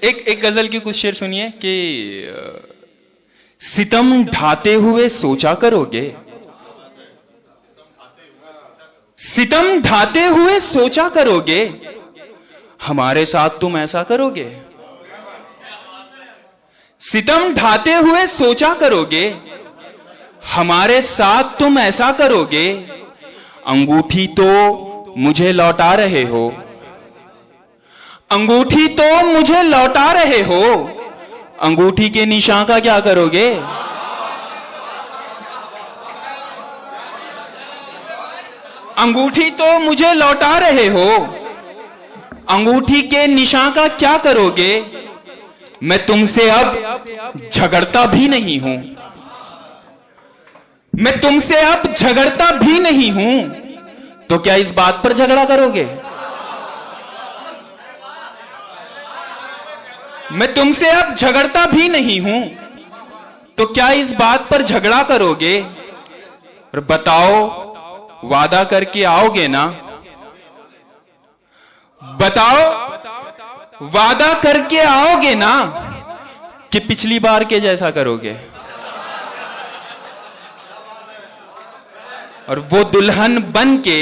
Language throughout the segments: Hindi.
एक गजल की कुछ शेर सुनिए कि सितम ढाते हुए सोचा करोगे, सितम ढाते हुए सोचा करोगे, हमारे साथ तुम ऐसा करोगे। सितम ढाते हुए सोचा करोगे, हमारे साथ तुम ऐसा करोगे। अंगूठी तो मुझे लौटा रहे हो, अंगूठी तो मुझे लौटा रहे हो, अंगूठी के निशान का क्या करोगे। अंगूठी तो मुझे लौटा रहे हो, अंगूठी के निशान का क्या करोगे। मैं तुमसे अब झगड़ता भी नहीं हूं, मैं तुमसे अब झगड़ता भी नहीं हूं, तो क्या इस बात पर झगड़ा करोगे। मैं तुमसे अब झगड़ता भी नहीं हूं, तो क्या इस बात पर झगड़ा करोगे। और बताओ वादा करके आओगे ना, बताओ वादा करके आओगे ना, कि पिछली बार के जैसा करोगे। और वो दुल्हन बन के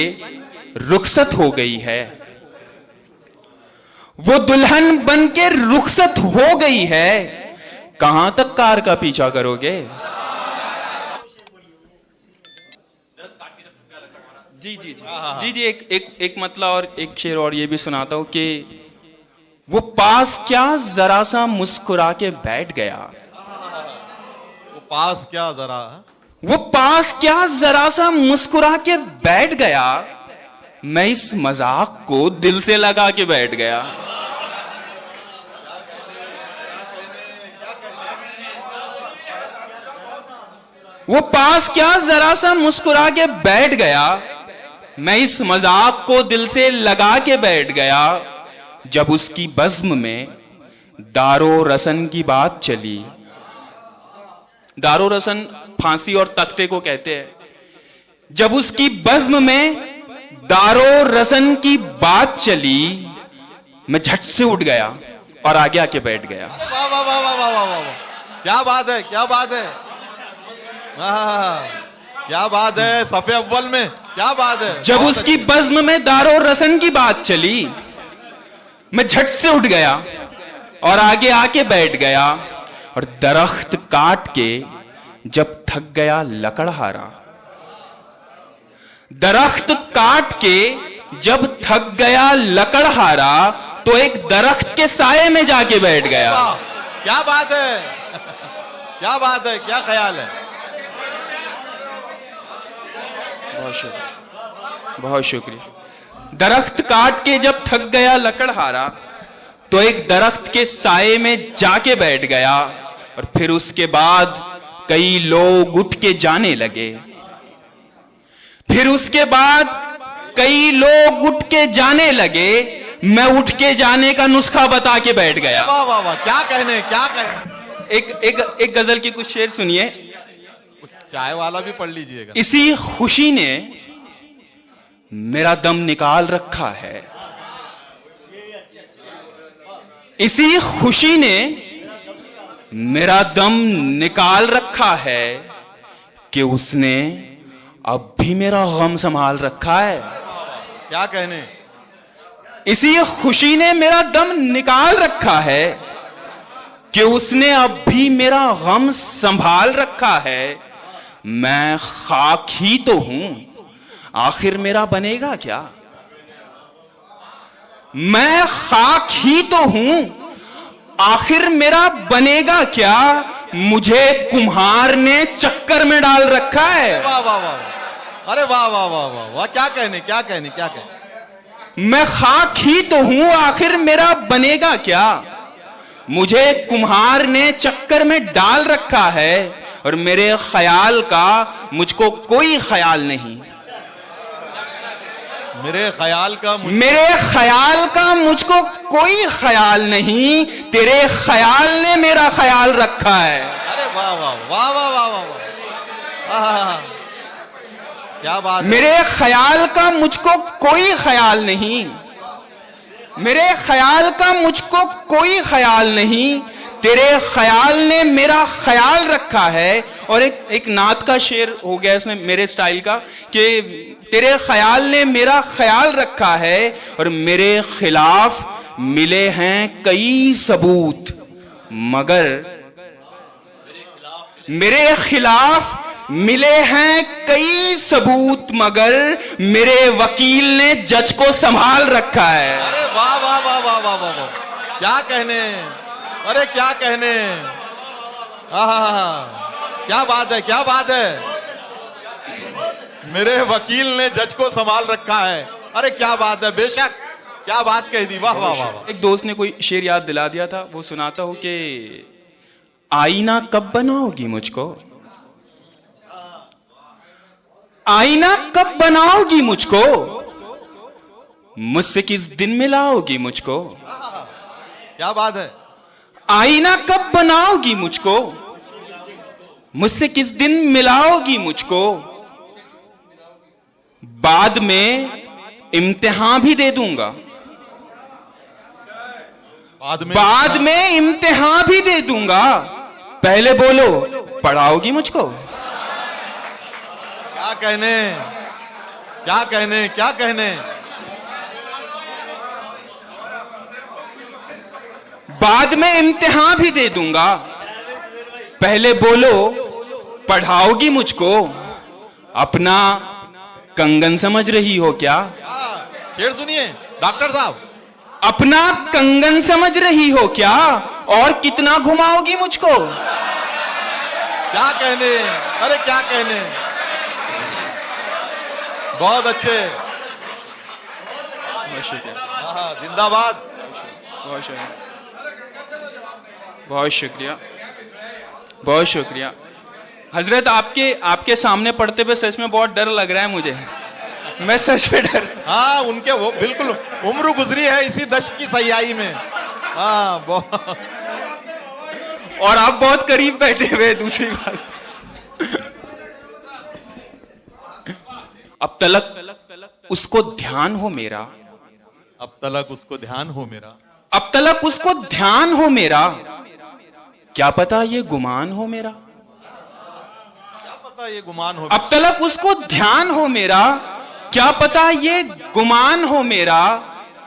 रुखसत हो गई है, वो दुल्हन बन के रुखसत हो गई है, कहां तक कार का पीछा करोगे। जी जी जी जी जी एक मतलब और एक शेर और ये भी सुनाता हूं कि वो पास क्या जरा सा मुस्कुरा के बैठ गया। वो पास क्या जरा, वो पास क्या जरा सा मुस्कुरा के बैठ गया, मैं इस मजाक को दिल से लगा के बैठ गया। वो पास क्या जरा सा मुस्कुरा के बैठ गया, मैं इस मजाक को दिल से लगा के बैठ गया। जब उसकी बज़्म में दारो रसन की बात चली, दारो रसन फांसी और तख्ते को कहते हैं। जब उसकी बज़्म में दारो रसन की बात चली, मैं झट से उठ गया और आगे आके बैठ गया। वाह वाह वाह वाह वाह वाह, क्या बात है, क्या बात है, क्या बात है। सफ़े अव्वल में क्या बात है। जब उसकी बज़्म में दारो रसन की बात चली, मैं झट से उठ गया और आगे आके बैठ गया। और दरख्त काट के जब थक गया लकड़हारा, दरख्त काट के जब थक गया लकड़हारा, तो एक दरख्त के साये में जाके बैठ गया। क्या बात है, क्या बात है, क्या ख्याल है। बहुत शुक्रिया, बहुत शुक्रिया। दरख्त काट के जब थक गया लकड़हारा, तो एक दरख्त के साये में जाके बैठ गया। और फिर उसके बाद कई लोग उठ के जाने लगे, फिर उसके बाद कई लोग उठ के जाने लगे, मैं उठ के जाने का नुस्खा बता के बैठ गया। वाह वाह वाह, क्या कहने, क्या कहने। एक गजल की कुछ शेर सुनिए। चाय वाला भी पढ़ लीजिएगा। इसी खुशी ने मेरा दम निकाल रखा है, इसी खुशी ने मेरा दम निकाल रखा है, कि उसने अब भी मेरा गम संभाल रखा है। क्या कहने। इसी खुशी ने मेरा दम निकाल रखा है, कि उसने अब भी मेरा गम संभाल रखा है। मैं खाक ही तो हूं, आखिर मेरा बनेगा क्या। मैं खाक ही तो हूं, आखिर मेरा बनेगा क्या। मुझे कुम्हार ने चक्कर में डाल रखा है। वाह वाह वाह, अरे वाह वाह वाह वाह वाह, क्या कहने, क्या कहने, क्या कहने। मैं खाक ही तो हूं, आखिर मेरा बनेगा क्या। मुझे कुम्हार ने चक्कर में डाल रखा है, और मेरे ख्याल का मुझको कोई ख्याल नहीं। मेरे ख्याल का मुझको कोई ख्याल नहीं, तेरे ख्याल ने मेरा ख्याल रखा है। अरे वाह वाह वाह वाह वाह वाह वाह, क्या बात। मेरे ख्याल का मुझको कोई ख्याल नहीं, मेरे ख्याल का मुझको कोई ख्याल नहीं, तेरे ख्याल ने मेरा ख्याल रखा है। और एक नात का शेर हो गया इसमें मेरे स्टाइल का कि तेरे ख्याल ने मेरा ख्याल रखा है और मेरे खिलाफ मिले हैं कई सबूत, मगर मेरे खिलाफ मिले हैं कई सबूत, मगर मेरे वकील ने जज को संभाल रखा है। अरे वाह वाह वाह वाह वाह वाह वाह, क्या कहने, अरे क्या कहने, आहा, क्या बात है, क्या बात है। मेरे वकील ने जज को संभाल रखा है, अरे क्या बात है, बेशक क्या बात कह दी, वाह वाह वाह। एक दोस्त ने कोई शेर याद दिला दिया था, वो सुनाता हूं कि आईना कब बनाओगी मुझको, आईना कब बनाओगी मुझको, मुझसे किस दिन मिलाओगी मुझको, क्या बात है। आईना कब बनाओगी मुझको, मुझसे किस दिन मिलाओगी मुझको, बाद में इम्तिहान भी दे दूंगा, बाद में इम्तिहान भी दे दूंगा, पहले बोलो पढ़ाओगी मुझको। क्या कहने, क्या कहने, क्या कहने। बाद में इम्तिहान भी दे दूंगा, पहले बोलो पढ़ाओगी मुझको, अपना कंगन समझ रही हो क्या। शेर सुनिए डॉक्टर साहब। अपना कंगन समझ रही हो क्या, और कितना घुमाओगी मुझको। क्या कहने, अरे क्या कहने, बहुत अच्छे, जिंदाबाद, बहुत शुक्रिया, बहुत शुक्रिया, बहुत शुक्रिया। हजरत आपके सामने पढ़ते हुए सच में बहुत डर लग रहा है मुझे, मैं सच में डर। हाँ उनके वो बिल्कुल उम्र गुजरी है इसी दश्त की सयाही में। हाँ बहुत, और आप बहुत करीब बैठे हुए। दूसरी बात, अब तलक उसको ध्यान हो मेरा, अब तलक उसको ध्यान हो मेरा, अब तलक उसको ध्यान हो मेरा, क्या पता ये गुमान हो मेरा, क्या पता ये गुमान हो। अब तलक उसको ध्यान हो मेरा, क्या पता ये गुमान हो मेरा,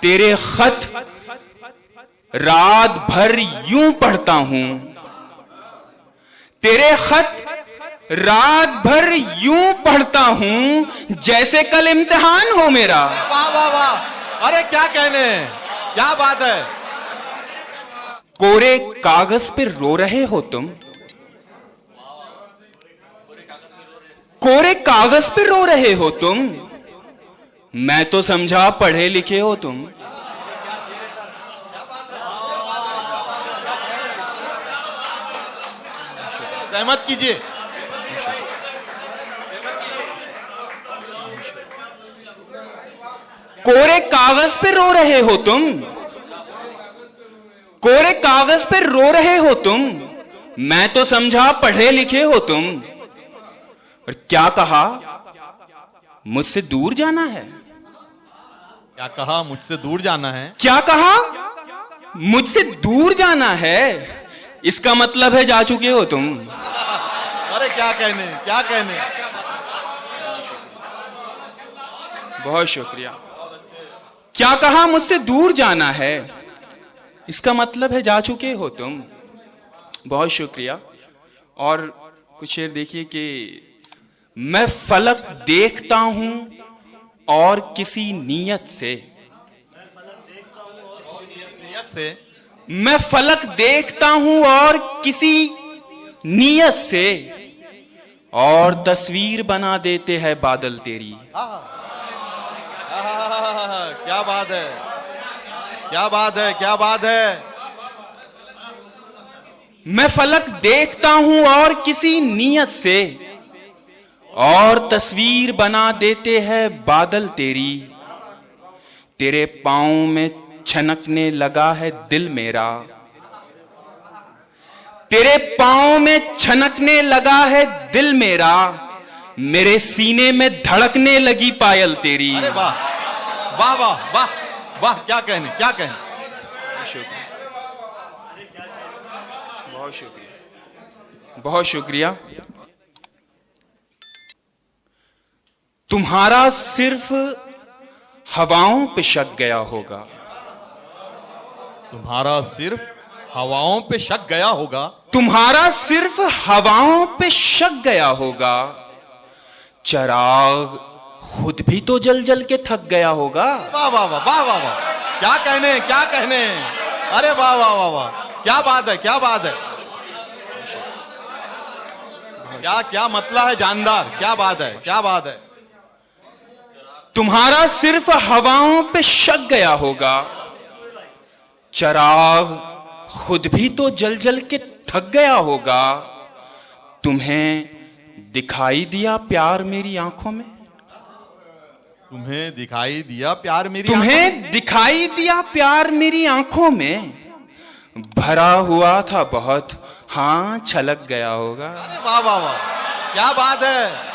तेरे खत रात भर यूं पढ़ता हूं, तेरे खत रात भर यूं पढ़ता हूं, जैसे कल इम्तिहान हो मेरा। वाह वाह वाह, अरे क्या कहने, क्या बात है। कोरे कागज पे रो रहे हो तुम, कोरे कागज पे रो रहे हो तुम, मैं तो समझा पढ़े लिखे हो तुम। सहमत कीजिए। कोरे कागज पे रो रहे हो तुम, कोरे कागज पे रो रहे हो तुम, मैं तो समझा पढ़े लिखे हो तुम। और क्या कहा, मुझसे दूर जाना है, क्या कहा, मुझसे दूर जाना है। क्या कहा, मुझसे दूर जाना है, इसका मतलब है जा चुके हो तुम। अरे क्या कहने, क्या कहने। बहुत शुक्रिया। क्या कहा, मुझसे दूर जाना है, इसका मतलब है जा चुके हो तुम। बहुत शुक्रिया। और कुछ शेर देखिए कि मैं फलक देखता हूं और किसी नियत से, नियत से, मैं फलक देखता हूं और किसी नियत से, और तस्वीर बना देते हैं बादल तेरी। क्या बात है, क्या बात है, क्या बात है। मैं फलक देखता हूं और किसी नियत से, और तस्वीर बना देते हैं बादल तेरी। तेरे पांव में छनकने लगा है दिल मेरा, तेरे पांव में छनकने लगा है दिल मेरा, मेरे सीने में धड़कने लगी पायल तेरी। अरे वाह वाह वाह वाह वाह, क्या कहने, क्या कहने। बहुत शुक्रिया, बहुत शुक्रिया, बहुत शुक्रिया। तुम्हारा सिर्फ हवाओं पे शक गया होगा, तुम्हारा सिर्फ हवाओं पे शक गया होगा, तुम्हारा सिर्फ हवाओं पे शक गया होगा। चिराग खुद भी तो जल जल के थक गया होगा। वाह वाह वाह वाह वाह वाह, क्या कहने, क्या कहने। अरे वाह वाह वाह वाह, क्या बात है, क्या बात है, क्या क्या मतलब है जानदार, क्या बात है, क्या बात है। तुम्हारा सिर्फ हवाओं पे शक गया होगा, चिराग खुद भी तो जल जल के थक गया होगा। तुम्हें दिखाई दिया प्यार मेरी आंखों में, तुम्हें दिखाई दिया प्यार मेरी आंखों में? तुम्हें दिखाई दिया प्यार मेरी आंखों में, भरा हुआ था बहुत, हाँ छलक गया होगा। अरे वाह वाह वाह, क्या बात है।